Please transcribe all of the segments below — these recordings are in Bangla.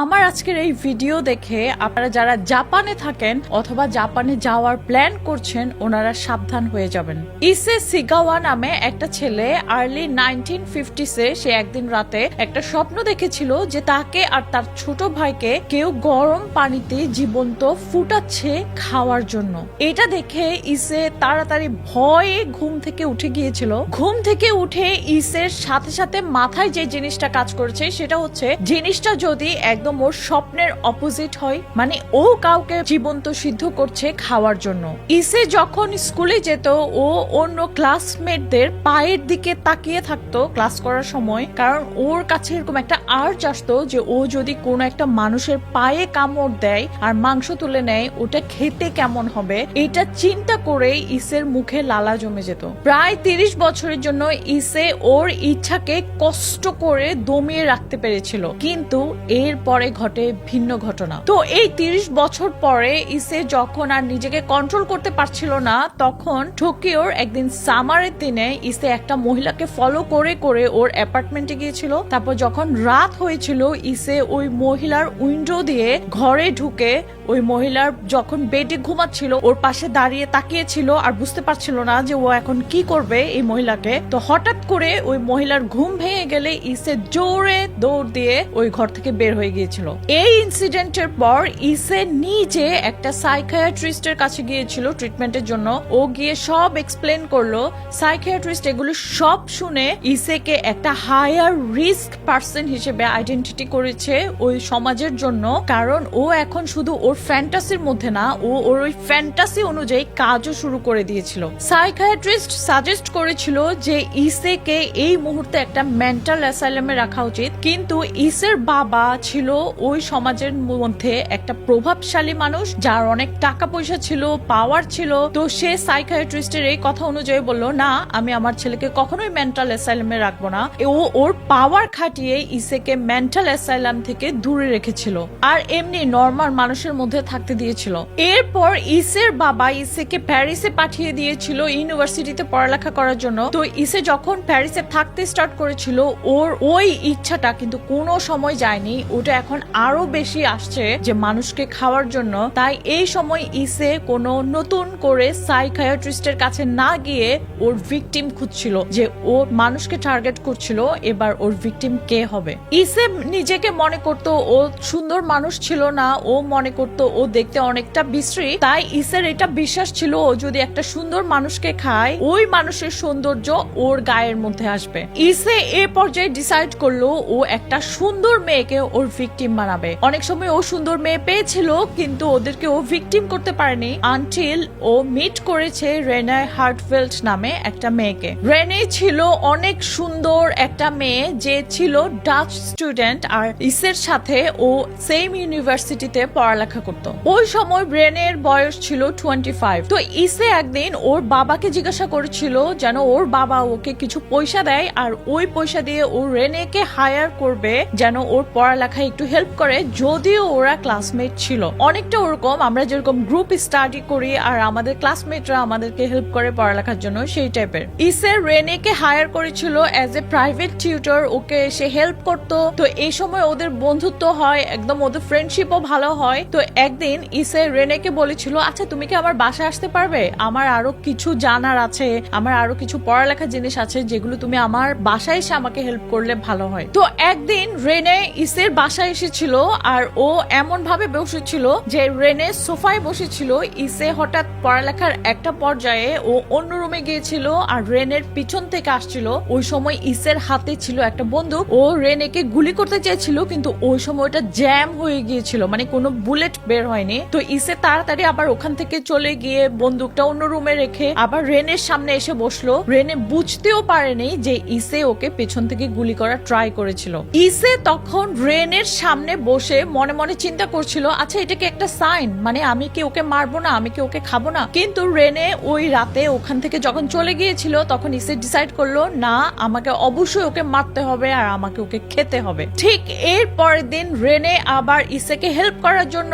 আমার আজকের এই ভিডিও দেখে আপনারা যারা জাপানে থাকেন অথবা জাপানে যাওয়ার প্ল্যান করছেন ওনারা সাবধান হয়ে যাবেন। ইসে সিগাওয়া নামে একটা ছেলে আর্লি 1950s সে একদিন রাতে একটা স্বপ্ন দেখেছিল যে তাকে আর তার ছোট ভাইকে কেউ গরম পানিতে জীবন্ত ফুটাচ্ছে খাওয়ার জন্য। এটা দেখে ইসে তাড়াতাড়ি ভয়ে ঘুম থেকে উঠে গিয়েছিল। ঘুম থেকে উঠে ইসের সাথে সাথে মাথায় যে জিনিসটা কাজ করেছে সেটা হচ্ছে জিনিসটা যদি একদম ওর স্বপ্নের অপোজিট হয়, মানে ও কাউকে জীবন্ত সিদ্ধ করছে খাওয়ার জন্য। ইসে যখন স্কুলে যেত ও অন্য ক্লাসমেটদের পায়ের দিকে তাকিয়ে থাকতো ক্লাস করার সময়, কারণ ওর কাছে এরকম একটা আর্জ আসতো যে ও যদি কোনো একটা মানুষের পায়ে কামড় দেয় আর মাংস তুলে নেয় ওটা খেতে কেমন হবে, এটা চিন্তা করে ইসের মুখে লালা জমে যেত। প্রায় 30 বছরের জন্য ইসে ওর ইচ্ছাকে কষ্ট করে দমিয়ে রাখতে পেরেছিল, কিন্তু এরপরে ঘটে ভিন্ন ঘটনা। তো এই 30 বছর পরে ইসে যখন আর নিজেকে কন্ট্রোল করতে পারছিল না, তখন টোকিওর একদিন সামারের দিনে ইসে একটা মহিলাকে ফলো করে করে ওর অ্যাপার্টমেন্টে গিয়েছিল। তারপর যখন রাত হয়েছিল ইসে ওই মহিলার উইন্ডো দিয়ে ঘরে ঢুকে ওই মহিলার যখন বেডে ঘুমাচ্ছিল ওর পাশে দাঁড়িয়ে তাকিয়েছিল আর বুঝতে পারছিল না যে ও এখন কি করবে এই মহিলাকে। তো হঠাৎ করে ওই মহিলার ঘুম ভেঙে গেলে ইসে জোরে দৌড় দিয়ে ওই ঘর থেকে বের হয়ে গিয়েছিল। এই ইনসিডেন্টের পর ইসে নিজে একটা সাইকিয়াট্রিস্টের কাছে গিয়েছিল ট্রিটমেন্টের জন্য। ও গিয়ে সব এক্সপ্লেন করলো। সাইকিয়াট্রিস্ট এগুলো সব শুনে ইসেকে একটা হায়ার রিস্ক পার্সন হিসেবে আইডেন্টিটি করেছে ওই সমাজের জন্য, কারণ ও এখন শুধু ওর ফ্যান্টাসির মধ্যে না, ও ওর ওই ফ্যান্টাসি অনুযায়ী কাজও শুরু করে দিয়েছিল। সাইকিয়াট্রিস্ট সাজেস্ট করেছিল যে ইসেকে এই মুহূর্তে একটা মেন্টাল অ্যাসাইলামে রাখা উচিত, কিন্তু ইসের বাবা ছিল ওই সমাজের মধ্যে একটা প্রভাবশালী মানুষ যার অনেক টাকা পয়সা ছিল, পাওয়ার ছিল। তো সে সাইকিয়াট্রিস্টের এই কথা অনুযায়ী বললো, না আমি আমার ছেলেকে কখনোই মেন্টাল অ্যাসাইলামে রাখবো না। ও ওর পাওয়ার খাটিয়ে ইসেকে মেন্টাল অ্যাসাইলাম থেকে দূরে রেখেছিল আর এমনি নরমাল মানুষের মধ্যে থাকতে দিয়েছিল। এরপর ইসের বাবা ইসেকে প্যারিসে পাঠিয়ে দিয়েছিল ইউনিভার্সিটিতে পড়ালেখা করার জন্য। তো ইসে যখন প্যারিসে থাকতে স্টার্ট করেছিল ওর ওই ইচ্ছাটা কিন্তু কোনো সময় যায়নি, ওটা এখন আরো বেশি আসছে যে মানুষকে খাওয়ার জন্য। তাই এই সময় ইসে কোনো নতুন করে সাইকিয়াট্রিস্টের কাছে না গিয়ে ওর ভিকটিম খুঁজছিল, যে ও মানুষকে টার্গেট করছিল, এবার ওর ভিকটিম কে হবে। ইসে নিজেকে মনে করতো ও সুন্দর মানুষ ছিল না, ও মনে করতো ও দেখতে অনেকটা বিশ্রী। তাই ইসের এটা বিশ্বাস ছিল ও যদি একটা সুন্দর মানুষকে খায় ওই মানুষের সৌন্দর্য ওর গায়ের মধ্যে আসবে। ইসে এ পর্যায়ে ডিসাইড করলো ও একটা সুন্দর মেয়েকে ওর ভিকটিম বানাবে। অনেক সময় ও সুন্দর মেয়ে পেয়েছিল কিন্তু ওদেরকে ও ভিকটিম করতে পারেনি আনটিল ও মিট করেছে রেনে হার্টফিল্ড নামে একটা মেয়েকে। রেনে ছিল অনেক সুন্দর একটা মেয়ে যে ছিল ডাচ স্টুডেন্ট, আর ইসের সাথে ও সেম ইউনিভার্সিটিতে পড়ালেখা করতো। ওই সময় রেনের বয়স ছিল 25। তো ইসে একদিন ওর বাবাকে জিজ্ঞাসা করেছিল যেন ওর বাবা ওকে কিছু পয়সা দেয় আর ওই পয়সা দিয়ে ও রেনেকে হায়ার করবে যেন ওর পড়ালেখায় একটু হেল্প করে, যদিও ওরা ক্লাসমেট ছিল। অনেকটা ওরকম আমরা যেরকম গ্রুপ স্টাডি করি আর আমাদের ক্লাসমেটরা আমাদেরকে হেল্প করে পড়ালেখার জন্য, সেই টাইপের। ইসে রেনেকে হায়ার করেছিল as a private tutor, okay say help করতো। তো এই সময় ওদের বন্ধুত্ব হয়, একদম ওদের ফ্রেন্ডশিপও ভালো হয়। তো একদিন ইসে রেনেকে বলেছিল, আচ্ছা তুমি কি আমার বাসায় আসতে পারবে, আমার আরো কিছু জানার আছে, আমার আরো কিছু পড়ালেখার জিনিস আছে যেগুলো তুমি আমার বাসায় এসে আমাকে হেল্প করলে ভালো হয়। তো একদিন রেনে ইসের বাসায় এসেছিল আর ও এমন ভাবে বসেছিল যে রেনে সোফায় বসেছিল। ইসে হঠাৎ পড়ালেখার একটা পর্যায়ে ও অন্য রুমে গিয়েছিল আর রেনের পিছন থেকে আসছিল। ওই সময় ইসের হাতে ছিল একটা বন্দুক, ও রেনেকে গুলি করতে চেয়েছিল কিন্তু ওই সময় ওটা জ্যাম হয়ে গিয়েছিল, মানে কোনো বুলেট বের হয়নি। তো ইসে তাড়াতাড়ি আবার ওখান থেকে চলে গিয়ে বন্দুকটা অন্য রুমে রেখে আবার রেনের সামনে এসে বসলো। রেনে বুঝতেও পারেনি যে ইসে ওকে পেছন থেকে গুলি করা ট্রাই করেছিল। ইসে তখন রেনের সামনে বসে মনে মনে চিন্তা করছিল, আচ্ছা এটা কি একটা সাইন, মানে আমি কি ওকে মারবো না, আমি কি ওকে খাবো না। কিন্তু রেনে ওই রাতে ওখান থেকে যখন চলে গিয়েছিল তখন ইসে ডিসাইড করলো, না আমাকে অবশ্যই ওকে মারতে হবে আর আমাকে ওকে খেতে হবে। ঠিক এর পরের দিন রেনে আবার ইসেকে হেল্প করার জন্য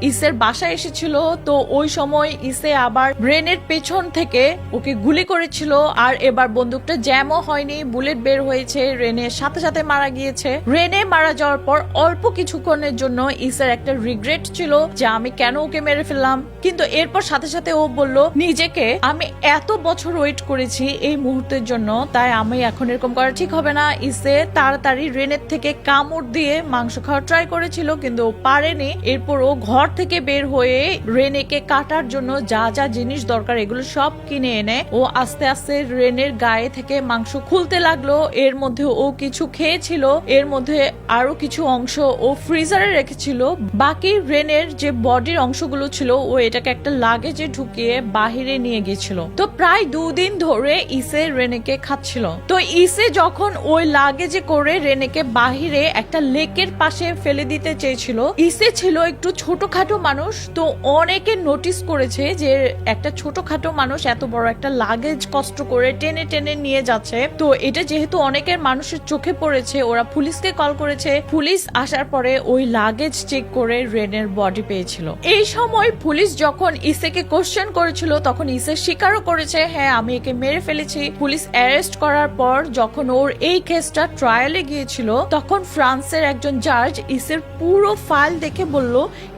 ইসের বাসায় এসেছিল। তো ওই সময় ইসে আবার রেনের পেছন থেকে ওকে গুলি করেছিল, আর এবার বন্দুকটা জ্যামও হয়নি, বুলেট বের হয়েছে, রেনের সাথে সাথে মারা গিয়েছে। রেনে মারা যাওয়ার পর অল্প কিছুক্ষণের জন্য ইসের একটা রিগ্রেট ছিল যে আমি কেন ওকে মেরে ফেললাম, কিন্তু এরপর সাথে সাথে ও বলল নিজেকে, আমি এত বছর ওয়েট করেছি এই মুহূর্তের জন্য, তাই আমি এখন এরকম করা ঠিক হবে না। ইসে তাড়াতাড়ি রেনের থেকে কামড় দিয়ে মাংস খাওয়ার ট্রাই করেছিল, কিন্তু ও পারেনি। এরপর ও ঘর থেকে বের হয়ে রেনেকে কাটার জন্য যা যা জিনিস দরকার এগুলো সব কিনে এনে ও আস্তে আস্তে রেনের গায়ে থেকে মাংস খুলতে লাগলো। এর মধ্যে ও কিছু খেয়েছিল, এর মধ্যে আরো কিছু অংশ ও ফ্রিজারে রেখেছিল। বাকি রেনের যে বডির অংশগুলো ছিল ও এটাকে একটা লাগেজে ঢুকিয়ে বাহিরে নিয়ে গিয়েছিল। তো প্রায় 2 দিন ধরে ইসে রেনেকে খাচ্ছিল। তো ইসে যখন ওই লাগেজে করে রেনেকে বাহিরে একটা লেকের পাশে ফেলে দিতে চেয়েছিল, ইসে ছিল একটু ছোটখাটো মানুষ। তো অনেকে নোটিস করেছে যে একটা ছোটখাটো মানুষ এত বড় একটা লাগেজ কষ্ট করে টেনে টেনে নিয়ে যাচ্ছে। তো এটা যেহেতু অনেকের মানুষের চোখে পড়েছে, ওরা পুলিশকে কল করেছে। পুলিশ আসার পরে ওই লাগেজ চেক করে রেনের বডি পেয়েছিল। এই সময় পুলিশ যখন ইসেকে কোশ্চেন করেছিল তখন ইসে স্বীকারও করেছে, হ্যাঁ আমি একে মেরে ফেলেছি। পুলিশ অ্যারেস্ট করার পর যখন ওর এই কেসটা ট্রায়ালে গিয়েছিল তখন ফ্রান্সের একজন জাজ ইসের পুরো ফাইল দেখে বলল,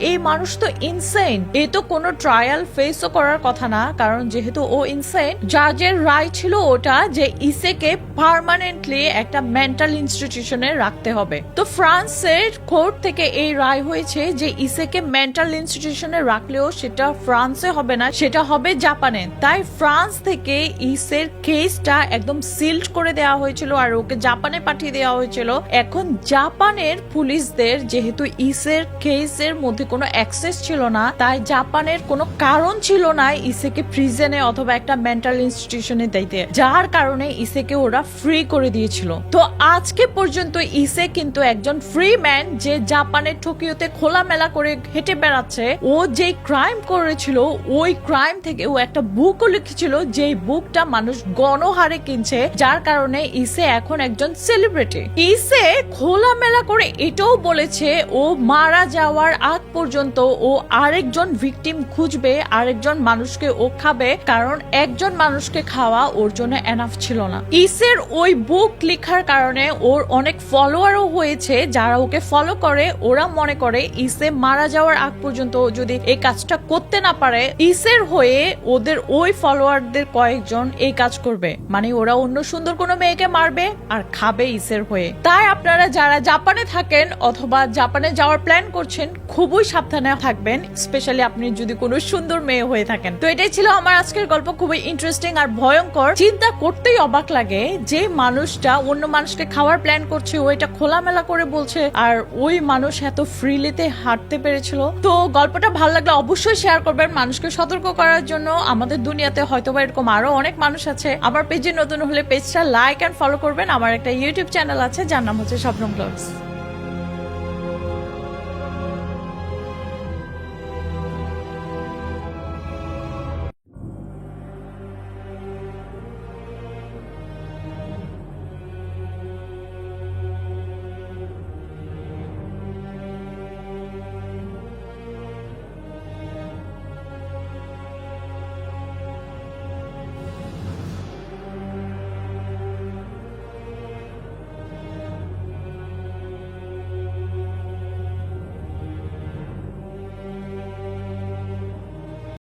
এই মানুষ তো ইনসেন, এ তো কোনো ট্রায়াল ফেসও করার কথা না, কারণ যেহেতু ও ইনসেন। জাজের রায় ছিল ওটা যে ইসেকে পার্মানেন্টলি একটা মেন্টাল ইনস্টিটিউশনে রাখতে হবে। তো ফ্রান্সের কোর্ট থেকে এই রায় হয়েছে যে ইসেকে মেন্টাল ইনস্টিটিউশনে রাখলেও সেটা ফ্রান্সে হবে না, সেটা হবে জাপানে। তাই ফ্রান্স থেকে ইসের কেসটা একদম সিল্ড করে দেওয়া হয়েছিল আর ওকে জাপানে পাঠিয়ে দেওয়া হয়েছিল। এখন জাপানের পুলিশদের যেহেতু ইসের কেসের মধ্যে কোনো অ্যাক্সেস ছিল না, তাই জাপানের কোনো কারণ ছিল না ইসেকে প্রিজনে অথবা একটা মেন্টাল ইনস্টিটিউশনে দিতে, যার কারণে ইসেকে ওরা ফ্রি করে দিয়েছিল। তো আজকে পর্যন্ত ইসে কিন্তু একজন ফ্রি ম্যান, যে জাপানের টোকিওতে খোলামেলা করে হেঁটে বেড়াচ্ছে। ও যে ক্রাইম করেছিল ওই ক্রাইম থেকে ও একটা বুকও লিখেছিল, যেই বুকটা মানুষ গণহারে কিনছে, যার কারণে ইসে এখন একজন সেলিব্রিটি। ইসে খোলামেলা করে এটাও বলেছে ও মারা যাওয়ার আগ পর্যন্ত ও আরেকজন ভিকটিম খুঁজবে, আরেকজন মানুষকে ও খাবে, কারণ একজন মানুষকে খাওয়া ওর জন্য এনাফ ছিল না। ইসের ওই বুক লেখার কারণে ওর অনেক ফলোয়ারও হয়েছে, যারা ওকে ফলো করে ওরা মনে করে ইসে মারা যাওয়ার আগ পর্যন্ত যদি এই কাজটা করতে না পারে, ইসের হয়ে ওদের ওই ফলোয়ারদের কয়েকজন এই কাজ করবে, মানে ওরা অন্য সুন্দর কোনো মেয়েকে মারবে আর খাবে ইসের হয়ে। তাই আপনারা যারা জাপানে থাকেন অথবা জাপানে যাওয়ার প্ল্যান করছেন খুবই সাবধানে থাকবেন, স্পেশালি আপনি যদি কোনো সুন্দর মেয়ে হয়ে থাকেন। তো এটাই ছিল আমার আজকের গল্প, খুবই ইন্টারেস্টিং আর ভয়ঙ্কর। চিন্তা করতেই অবাক লাগে যে মানুষটা অন্য মানুষকে খাওয়ার প্ল্যান করছে, ও এটা খোলামেলা করে বলছে, আর ওই মানুষ এত ফ্রিলিতে হাঁটতে পেরেছিল। তো গল্পটা ভালো লাগলে অবশ্যই শেয়ার করবেন মানুষকে সতর্ক করার জন্য। আমাদের দুনিয়াতে হয়তোবা এরকম আরো অনেক মানুষ আছে। আমার পেজে নতুন হলে পেজটা লাইক এন্ড ফলো করবেন। আমার একটা ইউটিউব চ্যানেল আছে যার নাম হচ্ছে স্বপ্নম ব্লগস।